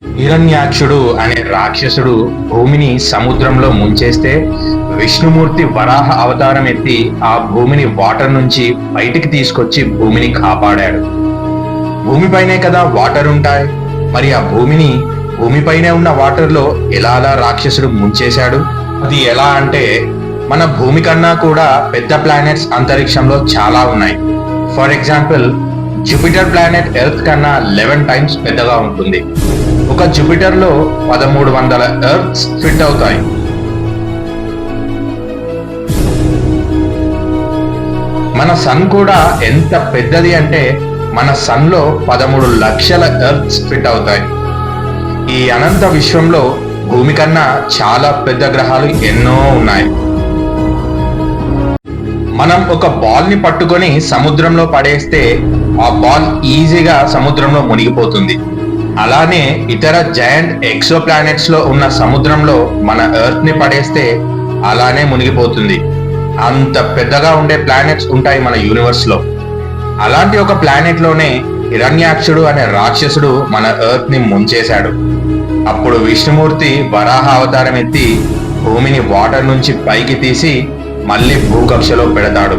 హిరణ్యాక్షుడు అనే రాక్షసుడు భూమిని సముద్రంలో ముంచేస్తే విష్ణుమూర్తి వరాహ అవతారం ఎత్తి ఆ భూమిని వాటర్ నుంచి బయటికి తీసుకొచ్చి భూమిని కాపాడాడు. భూమిపైనే కదా వాటర్ ఉంటాయి, మరి ఆ భూమిపైనే ఉన్న వాటర్ లో ఎలా అలా రాక్షసుడు ముంచేశాడు? అది ఎలా అంటే, మన భూమి కన్నా కూడా పెద్ద ప్లానెట్స్ అంతరిక్షంలో చాలా ఉన్నాయి. For example, Jupiter planet earth కన్నా 11 టైమ్స్ పెద్దగా ఉంటుంది. ఒక జూపిటర్ లో 1300 ఎర్త్స్ ఫిట్ అవుతాయి. మన సన్ కూడా ఎంత పెద్దది అంటే, మన సన్ లో 13 లక్షల ఎర్త్స్ ఫిట్ అవుతాయి. ఈ అనంత విశ్వంలో భూమి కన్నా చాలా పెద్ద గ్రహాలు ఎన్నో ఉన్నాయి. మనం ఒక బాల్ ని పట్టుకొని సముద్రంలో పడేస్తే ఆ బాల్ ఈజీగా సముద్రంలో మునిగిపోతుంది. అలానే ఇతర జయంట్ ఎక్సో ప్లానెట్స్ లో ఉన్న సముద్రంలో మన ఎర్త్ ని పడేస్తే అలానే మునిగిపోతుంది. అంత పెద్దగా ఉండే ప్లానెట్స్ ఉంటాయి మన యూనివర్స్ లో. అలాంటి ఒక ప్లానెట్ లోనే హిరణ్యాక్షుడు అనే రాక్షసుడు మన ఎర్త్ ని ముంచేశాడు. అప్పుడు విష్ణుమూర్తి వరాహ అవతారం ఎత్తి భూమిని వాటర్ నుంచి పైకి తీసి మళ్ళీ భూకక్షలో పెడతాడు.